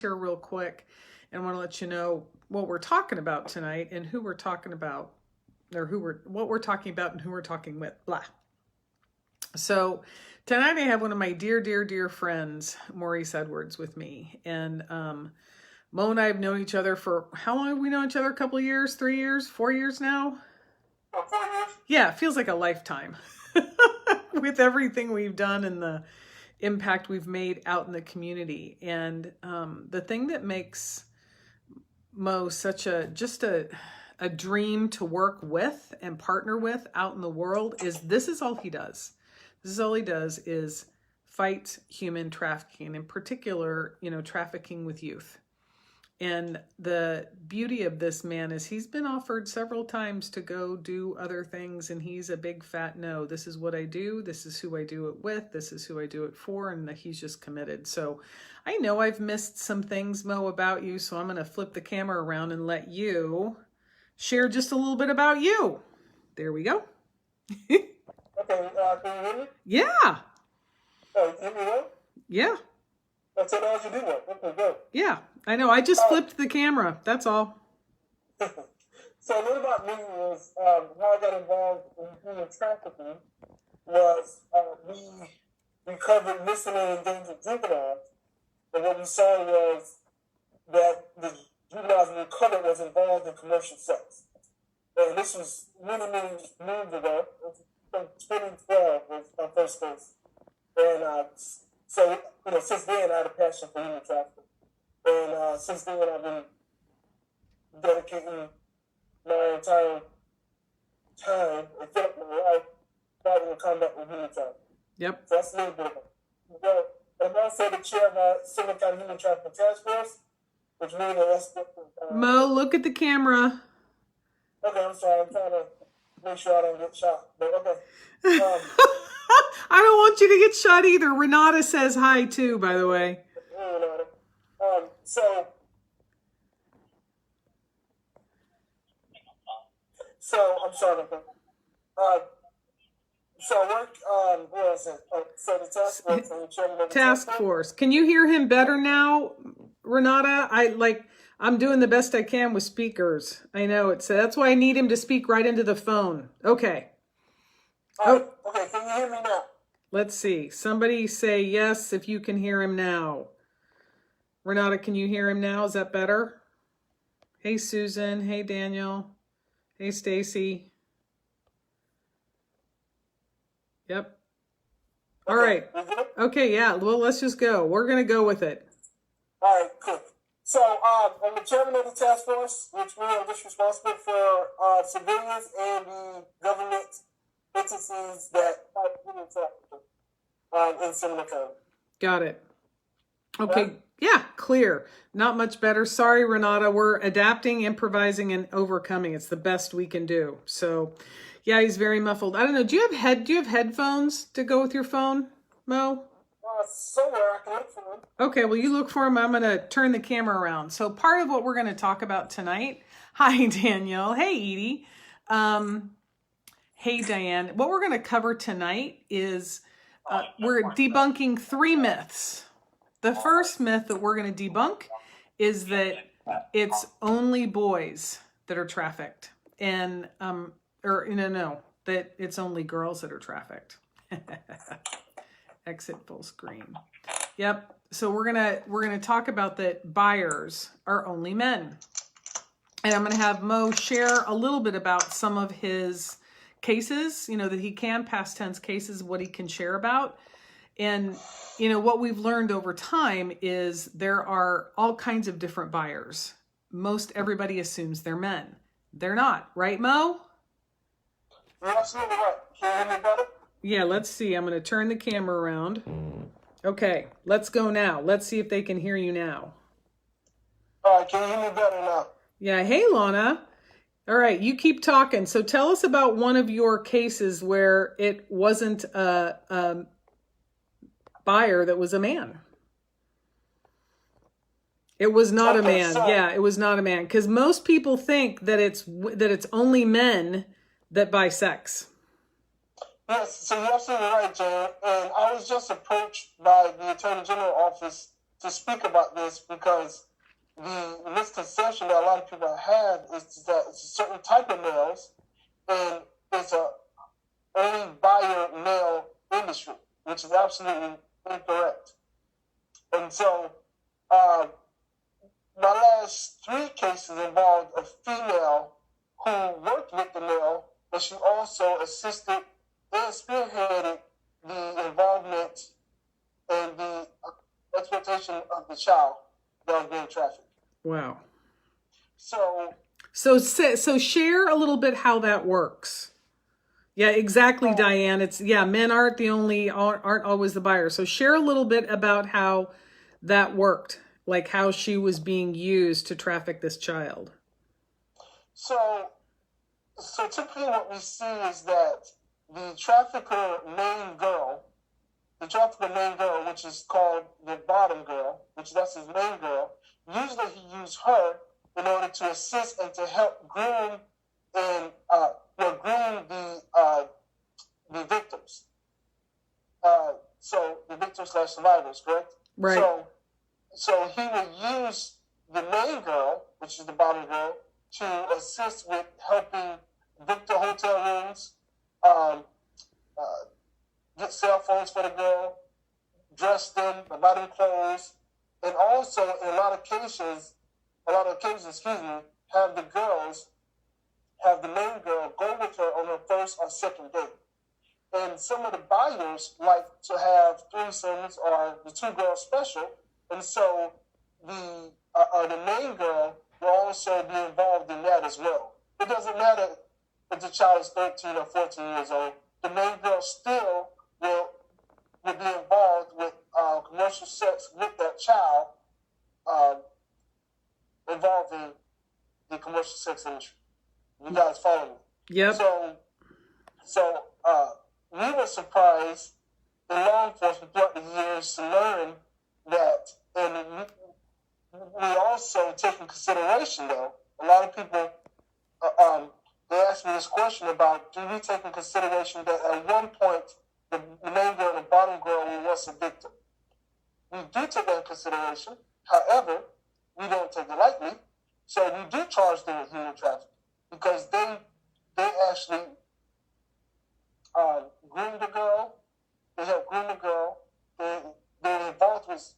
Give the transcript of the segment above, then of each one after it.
Here real quick, and I want to let you know what we're talking about tonight and who we're talking about, or what we're talking about and who we're talking with. Blah. So tonight I have one of my dear friends, Maurice Edwards, with me, and Mo and I have known each other for how long have we known each other? A couple of years, 3 years, 4 years now. 4 years. Yeah, it feels like a lifetime with everything we've done and the impact we've made out in the community. And the thing that makes Mo such a dream to work with and partner with out in the world is this is all he does. This is all he does is fight human trafficking, in particular, trafficking with youth. And the beauty of this man is he's been offered several times to go do other things, and he's a big fat no. This is what I do. This is who I do it with. This is who I do it for, and he's just committed. So I know I've missed some things, Mo, about you, so I'm going to flip the camera around and let you share just a little bit about you. There we go. Okay, can you hear me? Yeah. Oh, you hear me well? Yeah. That's what else you do well. Okay, good. Yeah, I know. I just flipped the camera. That's all. So a little about me is how I got involved in human trafficking was we covered missing and endangered juveniles, and what we saw was that the juveniles we recovered was involved in commercial sex. And this was many moons ago. From 2012 was my first case. And so, since then I had a passion for human trafficking. And since then I've been dedicating my entire time and felt my life fighting in combat with human trafficking. Yep. So that's a little bit of it. Well, I'm also the chair of our Seminole Human Trafficking Task Force, which means that that's Mo, look at the camera. Okay, I'm sorry. I'm trying to make sure I don't get shot. But okay. I don't want you to get shot either. Renata says hi too, by the way. So I'm sorry about that. So I work what is it? So the task force. I'm chairman of the Task force. Can you hear him better now, Renata? I'm doing the best I can with speakers. I know that's why I need him to speak right into the phone. Okay. Okay, can you hear me now? Let's see. Somebody say yes if you can hear him now. Renata, can you hear him now? Is that better? Hey, Susan. Hey, Daniel. Hey, Stacy. Yep. All right. Okay, yeah. Well, let's just go. We're going to go with it. All right, cool. So I'm the chairman of the task force, which means I'm just responsible for civilians and the government entities that fight human trafficking in Seminole County. Got it. Okay. Yeah, clear. Not much better. Sorry, Renata. We're adapting, improvising, and overcoming. It's the best we can do. So, yeah, he's very muffled. I don't know. Do you have headphones to go with your phone, Mo? Somewhere I can look for them. Okay, well, you look for them. I'm going to turn the camera around. So part of what we're going to talk about tonight. Hi, Danielle. Hey, Edie. Hey, Diane. What we're going to cover tonight is we're debunking 3 myths. The first myth that we're going to debunk is that it's only boys that are trafficked. And, that it's only girls that are trafficked. Exit full screen. Yep. So we're gonna talk about that buyers are only men. And I'm gonna have Mo share a little bit about some of his cases, that he can, past tense cases, what he can share about. And what we've learned over time is there are all kinds of different buyers. Most everybody assumes they're men. They're not, right, Mo? You're absolutely right. Can you hear me better? Yeah, let's see. I'm going to turn the camera around. Okay, let's go now. Let's see if they can hear you now. All right, can you hear me better now? Yeah, hey, Lana. All right, you keep talking. So tell us about one of your cases where it wasn't a buyer that was a man. It was not a man. Yeah, it was not a man. Because most people think that it's only men that buy sex. Yes, so you're absolutely right, Jan. And I was just approached by the Attorney General office to speak about this because the misconception that a lot of people have is that it's a certain type of males and it's a only buyer male industry, which is absolutely incorrect. And so, my last 3 cases involved a female who worked with the male, but she also assisted and spearheaded the involvement and the exploitation of the child that was being trafficked. Wow. So share a little bit how that works. Yeah, exactly, Diane. It's men aren't always the buyer. So share a little bit about how that worked, like how she was being used to traffic this child. So typically what we see is that the trafficker main girl, which is called the bottom girl, that's his main girl, usually he used her in order to assist and to help groom and groom the victims. So the victims/survivors, correct? Right. So he would use the main girl, which is the bottom girl, to assist with helping book the hotel rooms, get cell phones for the girl, dress them, buy them clothes, and also in a lot of occasions, have the main girl go with her on her first or second date. And some of the buyers like to have threesomes or the 2 girls special, and so the main girl will also be involved in that as well. It doesn't matter if the child is 13 or 14 years old. The main girl still will be involved with commercial sex with that child, involving the commercial sex industry. You guys follow me? Yep. So we were surprised in law enforcement throughout the years to learn that, and we also take in consideration, though, a lot of people, they ask me this question about, do we take in consideration that at one point the main girl and the bottom girl was a victim? We do take that in consideration. However, we don't take it lightly. So we do charge them with human trafficking because they actually groom the girl. They help groom the girl. They're involved with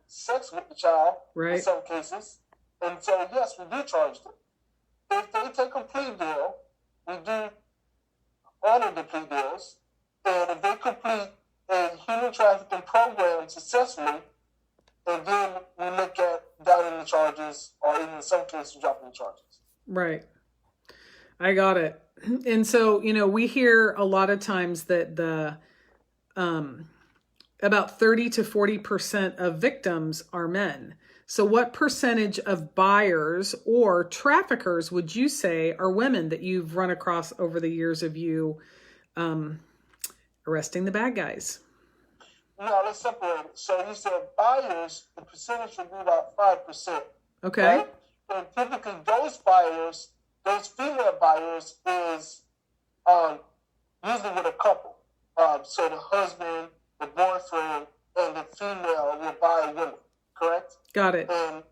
sex with the child, right, in some cases. And so, yes, we do charge them. If they take a plea deal, we do honor the plea deals. And if they complete a human trafficking program successfully, and then we look at downing the charges, or even in some cases dropping the charges. Right. I got it. And so, we hear a lot of times that the about 30 to 40% of victims are men. So what percentage of buyers or traffickers would you say are women that you've run across over the years of you arresting the bad guys? No, let's separate it. So you said buyers, the percentage would be about 5%. Okay. Right? And typically those buyers, those female buyers, is usually with a couple. So the husband, the boyfriend, and the female will buy a woman, correct? Got it. And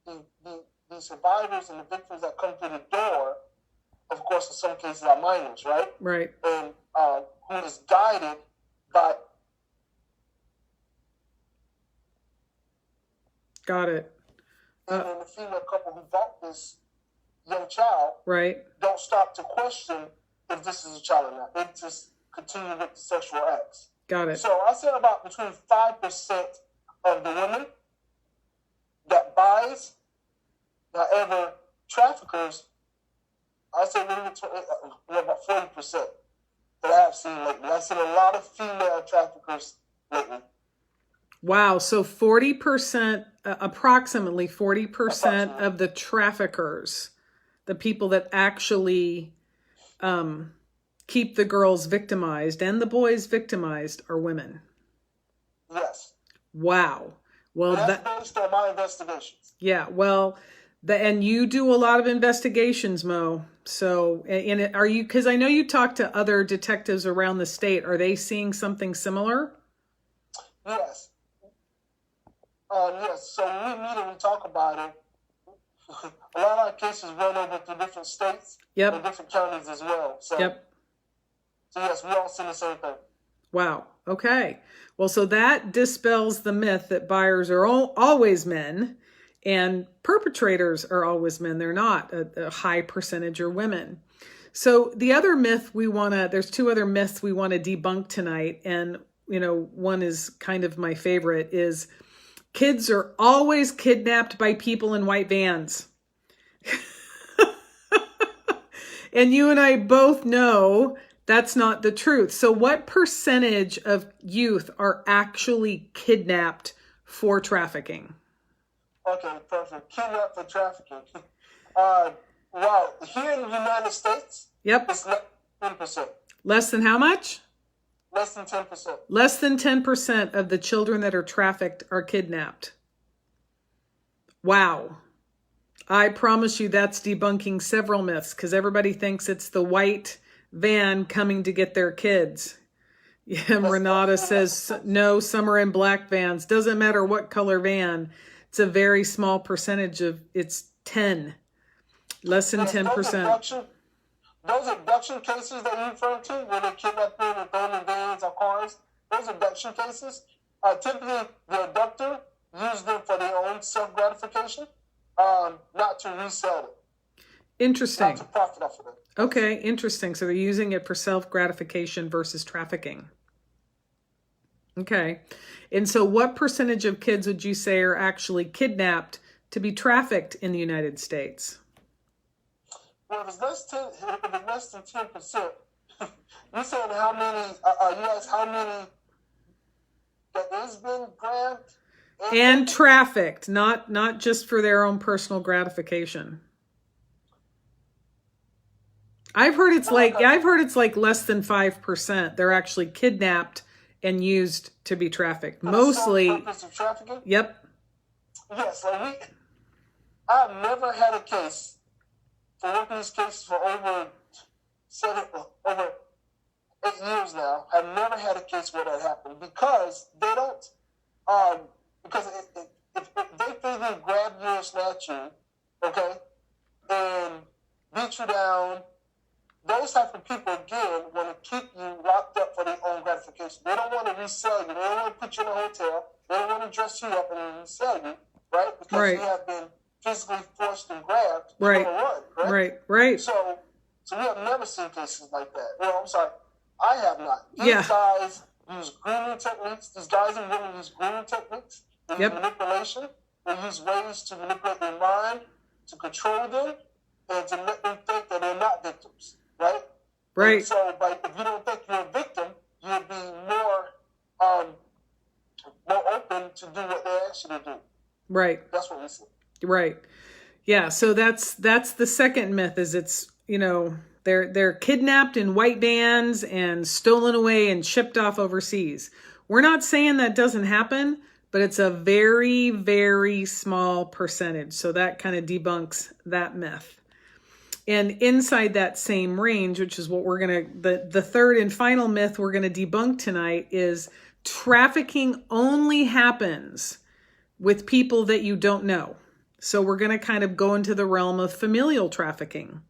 the survivors and the victims that come through the door, of course, in some cases are minors, right? Right. And who is guided by... Got it. And then the female couple who bought this young child, right, don't stop to question if this is a child or not. They just continue with the sexual acts. Got it. So I said about between 5% of the women that buys. However, traffickers, I say about 40% that I have seen lately. I've seen a lot of female traffickers lately. Wow. So 40%, approximately 40% of the traffickers, the people that actually keep the girls victimized and the boys victimized, are women. Yes. Wow. Well, that's based on my investigations. Yeah. Well, and you do a lot of investigations, Mo. So, are you? Because I know you talk to other detectives around the state. Are they seeing something similar? Yes. Yes, so when we meet and we talk about it, a lot of our cases run over to different states and different counties as well. So, so yes, we all see the same thing. Wow. Okay. Well, so that dispels the myth that buyers are always men and perpetrators are always men. They're not. A high percentage are women. So the other myth there's two other myths we want to debunk tonight. And, one is kind of my favorite is kids are always kidnapped by people in white vans. And you and I both know that's not the truth. So what percentage of youth are actually kidnapped for trafficking? Okay, perfect. Kidnapped for trafficking. Wow. Here in the United States, it's less than 10%. Less than how much? Less than 10%. Less than 10% of the children that are trafficked are kidnapped. Wow. I promise you that's debunking several myths, because everybody thinks it's the white van coming to get their kids. Yeah, Renata says, no, some are in black vans. Doesn't matter what color van. It's a very small percentage it's 10. Less than 10%. Those abduction cases that you refer to, where they kidnap them and throw them in vans or cars, those abduction cases, typically the abductor used them for their own self-gratification, not to resell it. Interesting. Not to profit off of it. Okay, interesting. So they're using it for self-gratification versus trafficking. Okay. And so what percentage of kids would you say are actually kidnapped to be trafficked in the United States? Well, if it's less than 10%, you said how many, you asked how many that has been grabbed? And trafficked, not just for their own personal gratification. I've heard it's like less than 5%. They're actually kidnapped and used to be trafficked. Mostly. Purpose of trafficking? Yep. Yes, I've never had a case for working these cases for over 8 years now. I've never had a case where that happened because they don't. Because if they physically grab you and snatch you, okay, and beat you down, those type of people, again, want to keep you locked up for their own gratification. They don't want to resell you. They don't want to put you in a hotel. They don't want to dress you up and resell you, right? Because you have been physically forced and grabbed. You're gonna run, correct? Right. So we have never seen cases like that. Well, I'm sorry, I have not. These guys use grooming techniques. These guys and women use grooming techniques. They use manipulation. They use ways to manipulate their mind, to control them, and to make them think that they're not victims, right? And so, if you don't think you're a victim, you'll be more open to do what they ask you to do. Right. That's what we see. Right. Yeah. So that's the second myth is it's, they're kidnapped in white vans and stolen away and shipped off overseas. We're not saying that doesn't happen, but it's a very, very small percentage. So that kind of debunks that myth. And inside that same range, which is what we're going to, the third and final myth we're going to debunk tonight is trafficking only happens with people that you don't know. So we're going to kind of go into the realm of familial trafficking.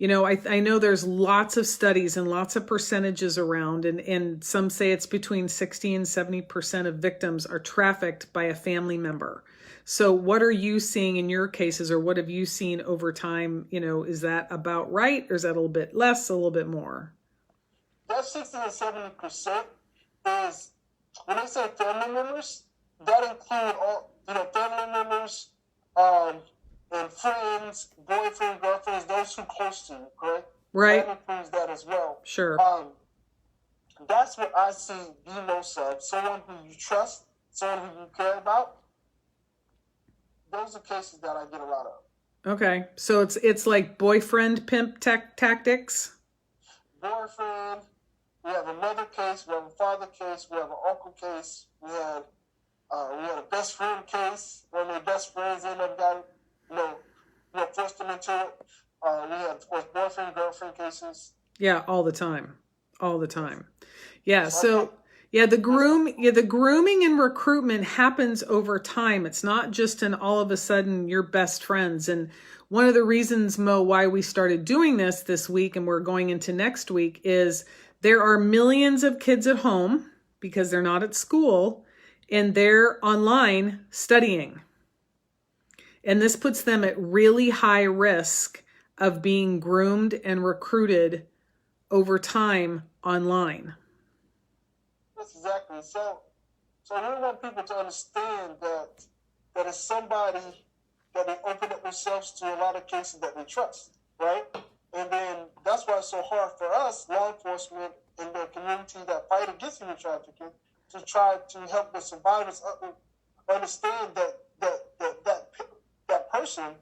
I know there's lots of studies and lots of percentages around, and some say it's between 60 and 70% of victims are trafficked by a family member. So what are you seeing in your cases, or what have you seen over time? Is that about right, or is that a little bit less, a little bit more? That 60 to 70% is, when I say family members, that include all, family members, and friends, boyfriend, girlfriends, those who close to you, correct? Right. That includes that as well. Sure. That's what I see the most of. Someone who you trust, someone who you care about. Those are cases that I get a lot of. Okay. So it's like boyfriend pimp tactics? Boyfriend. We have a mother case. We have a father case. We have an uncle case. We had a best friend case. One of their best friends ended up forced them into it. We had, of course, boyfriend, girlfriend cases. Yeah, all the time. Yeah. So Yeah, the grooming and recruitment happens over time. It's not just an all of a sudden you're best friends. And one of the reasons, Mo, why we started doing this week and we're going into next week is there are millions of kids at home because they're not at school and they're online studying. And this puts them at really high risk of being groomed and recruited over time online. That's exactly. So we want people to understand that it's somebody that they open up themselves to a lot of cases that they trust, right? And then that's why it's so hard for us, law enforcement, and the community that fight against human trafficking, to try to help the survivors understand that person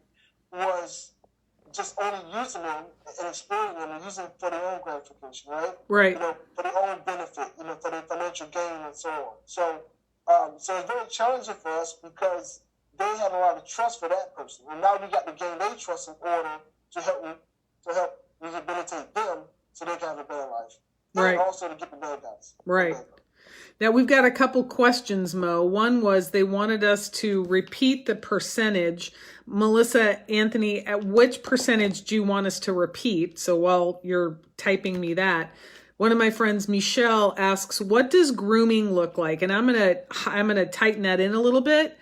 was just only using them and exploiting them and using them for their own gratification, right? Right. You know, for their own benefit, you know, for their financial gain and so on. So it's very challenging for us because they had a lot of trust for that person, and now we got to gain their trust in order to help rehabilitate them so they can have a better life. Right. And also to get the bad guys. Right. Now, we've got a couple questions, Mo. One was they wanted us to repeat the percentage. Melissa, Anthony, at which percentage do you want us to repeat? So while you're typing me that, one of my friends, Michelle, asks, what does grooming look like? And I'm gonna tighten that in a little bit.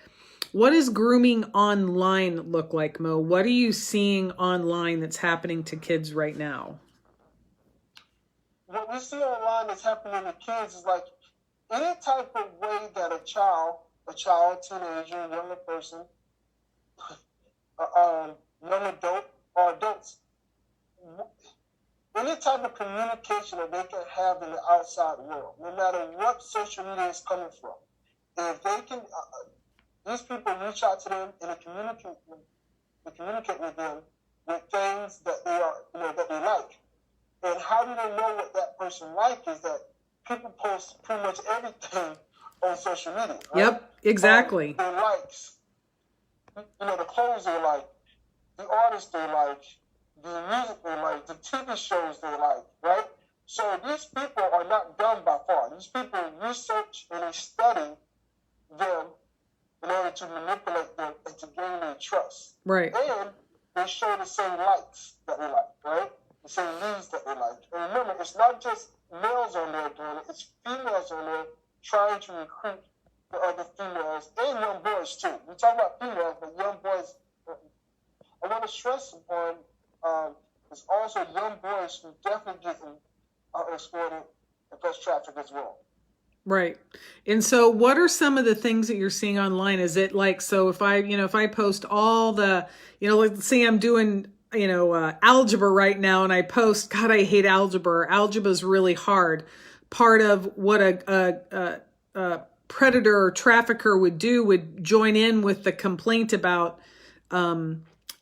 What does grooming online look like, Mo? What are you seeing online that's happening to kids right now? What we see online that's happening to kids is like any type of way that a child, teenager, younger person, young adult, or adults, any type of communication that they can have in the outside world, no matter what social media is coming from, if they can, these people reach out to them and communicate with them with things that they are, that they like. And how do they know what that person likes? Is that people post pretty much everything on social media, right? Yep, exactly. Their likes, the clothes they like, the artists they like, the music they like, the TV shows they like, right? So these people are not dumb by far. These people research and they study them in order to manipulate them and to gain their trust. Right. And they show the same likes that they like, right? The same needs that they like. And remember, it's not just males on there doing it, it's females on there trying to recruit the other females and young boys too. We talk about females, but young boys, I want to stress upon, there's also young boys who definitely get exploited and plus trafficked as well. Right. And so what are some of the things that you're seeing online? Is it like, so if I post all the, let's say I'm doing, algebra right now and I post, God, I hate algebra. Algebra is really hard. Part of what a predator or trafficker would do would join in with the complaint about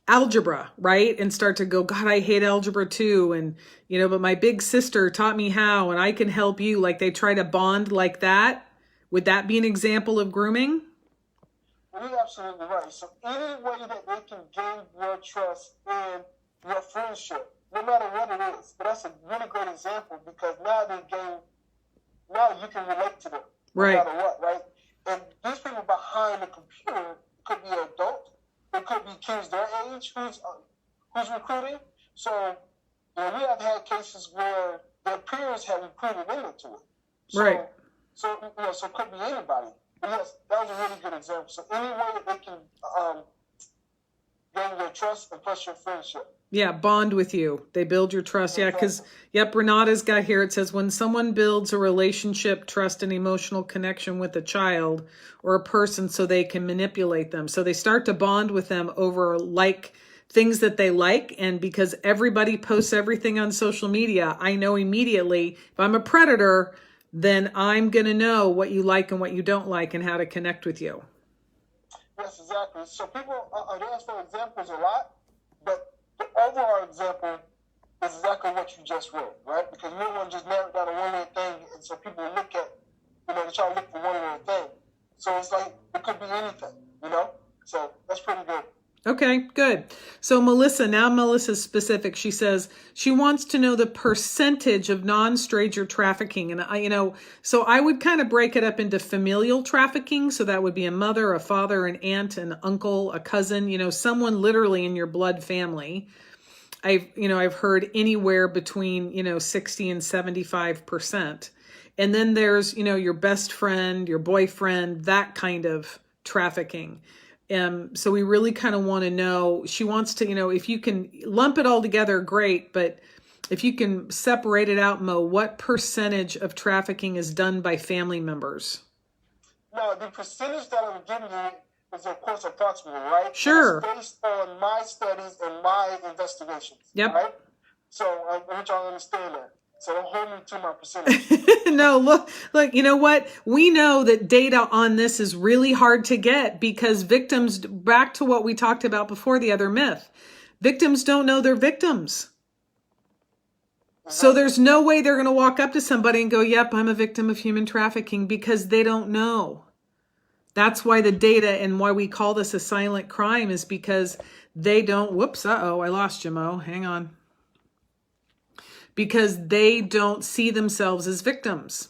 algebra, right? And start to go, God, I hate algebra too. And, but my big sister taught me how, and I can help you. Like they try to bond like that. Would that be an example of grooming? You're absolutely right. So any way that they can gain your trust and your friendship, no matter what it is. But that's a really great example because now you can relate to them. No right. matter what, right? And these people behind the computer could be an adult. It could be kids their age who's recruiting. So we have had cases where their peers have recruited them into it. So, right. So it could be anybody. But yes, that was a really good example. So any way that they can gain your trust and plus your friendship. Yeah, bond with you. They build your trust. Yeah, because, Renata's got here. It says, when someone builds a relationship, trust, and emotional connection with a child or a person so they can manipulate them. So they start to bond with them over things that they like. And because everybody posts everything on social media, I know immediately if I'm a predator, then I'm going to know what you like and what you don't like and how to connect with you. Yes, exactly. So people ask for examples a lot, but the overall example is exactly what you just wrote, right? Because we don't want to just narrow down to one little thing, and so people look at, they try to look for one little thing. So it's like, it could be anything, So that's pretty good. Okay, good. So Melissa's specific. She says she wants to know the percentage of non-stranger trafficking. And so I would kind of break it up into familial trafficking. So that would be a mother, a father, an aunt, an uncle, a cousin, someone literally in your blood family. I've heard anywhere between, 60 and 75%. And then there's, your best friend, your boyfriend, that kind of trafficking. So we really kind of want to know, she wants to, if you can lump it all together, great. But if you can separate it out, Mo, what percentage of trafficking is done by family members? Now, the percentage that I'm giving you is, of course, approximately, right? Sure. And it's based on my studies and my investigations. Yep. Right? So I want y'all to understand that. So don't hold me to my percentage. No, look, you know what? We know that data on this is really hard to get because victims, back to what we talked about before, the other myth, victims don't know they're victims. So there's no way they're going to walk up to somebody and go, yep, I'm a victim of human trafficking, because they don't know. That's why the data and why we call this a silent crime is because they don't, whoops, I lost you, Mo. Hang on. Because they don't see themselves as victims.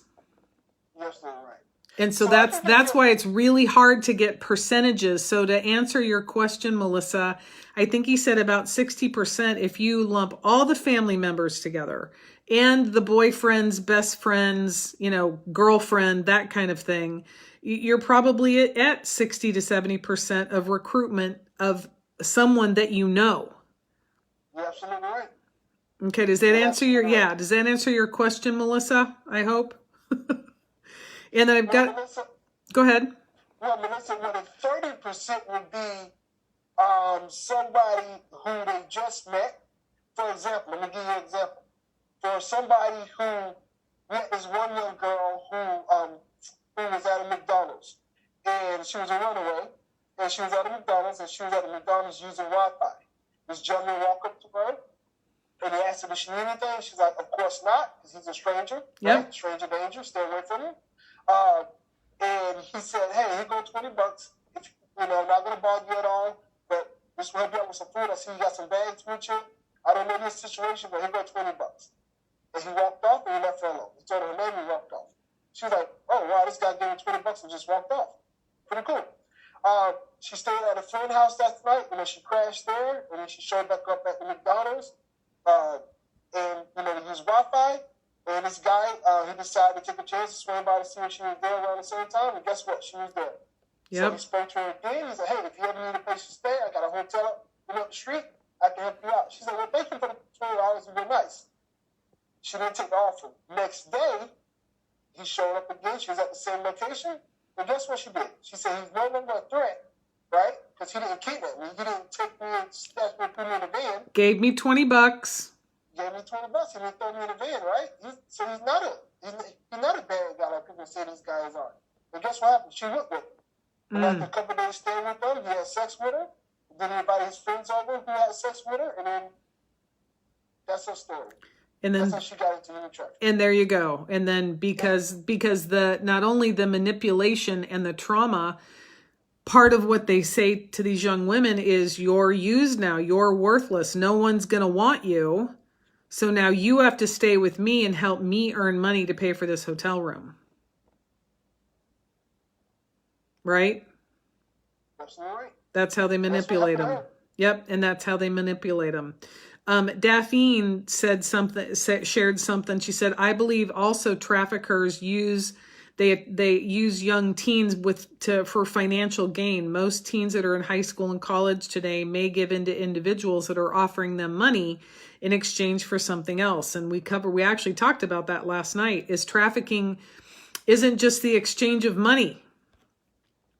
Yes, that's right. And so that's why it's really hard to get percentages. So to answer your question, Melissa, I think he said about 60% if you lump all the family members together and the boyfriend's best friends, girlfriend, that kind of thing, you're probably at 60 to 70% of recruitment of someone that you know. You're absolutely right. Okay, does that answer your question, Melissa? I hope. And then I've got, Melissa, go ahead. Well, Melissa, what a 30% would be somebody who they just met. For example, let me give you an example. For somebody who met this one young girl who was at a McDonald's, and she was a runaway, and she was at a McDonald's, using Wi-Fi. This gentleman walked up to her, and he asked her, does she need anything? She's like, of course not, because he's a stranger. Yep. Right? Stranger danger, stay away from him. And he said, hey, here go $20. I'm not going to bother you at all, but this will help you out with some food. I see you got some bags with you. I don't know this situation, but here go $20. And he walked off, and he left her alone. He told her name and walked off. She was like, oh, wow, this guy gave me $20 and just walked off. Pretty cool. She stayed at a friend's house that night, and then she crashed there, and then she showed back up at the McDonald's. And they used Wi-Fi, and this guy, he decided to take a chance to swing by to see if she was there around the same time, and guess what? She was there. Yep. So he spoke to her again. He said, hey, if you ever need a place to stay, I got a hotel up the street. I can help you out. She said, well, thank you for the $20. You've been nice. She didn't take the offer. Next day, he showed up again. She was at the same location. And guess what she did? She said, he's no longer a threat, right? Because he didn't kidnap me. He didn't take me and snatch me and put me in a van. Gave me $20. Gave me $20. He didn't throw me in a van, right? So he's not a bad guy like people say these guys are. And guess what happened? She went with him. And after a couple of days staying with them, he had sex with her. Then he invited his friends over who had sex with her. And then that's her story. And then that's how she got into human trafficking. And there you go. And then because the not only the manipulation and the trauma, part of what they say to these young women is, you're used now, you're worthless, no one's going to want you. So now you have to stay with me and help me earn money to pay for this hotel room. Right? Absolutely right. That's how they manipulate them. Yep, and that's how they manipulate them. Daphne shared something. She said, I believe also traffickers use young teens for financial gain. Most teens that are in high school and college today may give in to individuals that are offering them money in exchange for something else. And we actually talked about that last night, is trafficking isn't just the exchange of money,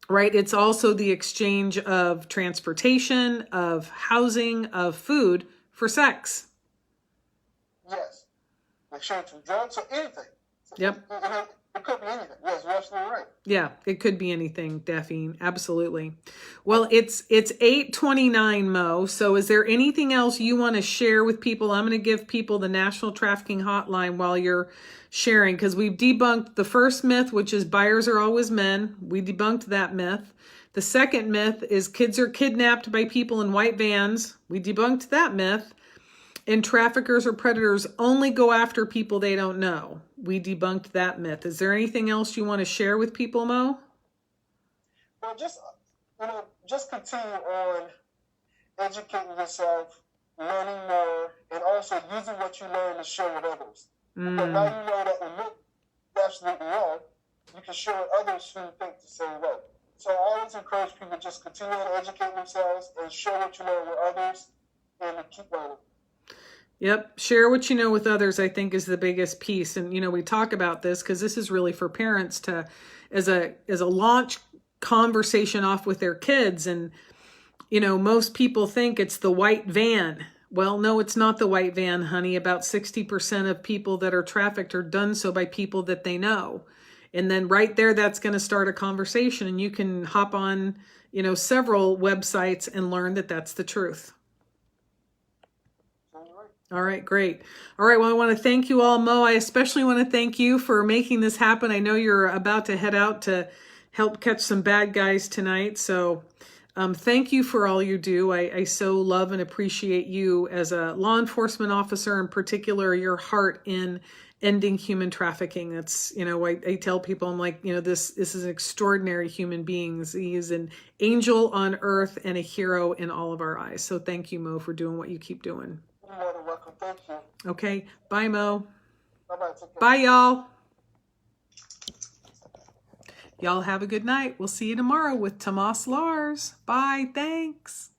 right? It's also the exchange of transportation, of housing, of food for sex. Yes. Exchange of drugs or anything. Yep. It could be anything. Yes, you're absolutely right. Yeah, it could be anything, Daphne. Absolutely. Well, it's 8:29, Mo. So is there anything else you want to share with people? I'm going to give people the National Trafficking Hotline while you're sharing, because we've debunked the first myth, which is buyers are always men. We debunked that myth. The second myth is kids are kidnapped by people in white vans. We debunked that myth. And traffickers or predators only go after people they don't know. We debunked that myth. Is there anything else you want to share with people, Mo? Well, just continue on educating yourself, learning more, and also using what you learn to share with others. Because now you know that when you're absolutely wrong, you can share with others who think the same way. So I always encourage people to just continue to educate themselves and share what you learn with others and to keep learning. Yep. Share what you know with others, I think, is the biggest piece. And, we talk about this because this is really for parents to, as a launch conversation off with their kids. And, most people think it's the white van. Well, no, it's not the white van, honey. About 60% of people that are trafficked are done so by people that they know. And then right there, that's going to start a conversation. And you can hop on, several websites and learn that that's the truth. All right, great. All right, well, I want to thank you all, Mo. I especially want to thank you for making this happen. I know you're about to head out to help catch some bad guys tonight. So thank you for all you do. I so love and appreciate you as a law enforcement officer, in particular, your heart in ending human trafficking. That's, I tell people, I'm like, this is an extraordinary human being. He is an angel on earth and a hero in all of our eyes. So thank you, Mo, for doing what you keep doing. You're more than welcome. Thank you. Okay. Bye, Mo. Bye-bye. Bye, y'all. Y'all have a good night. We'll see you tomorrow with Tomas Lars. Bye. Thanks.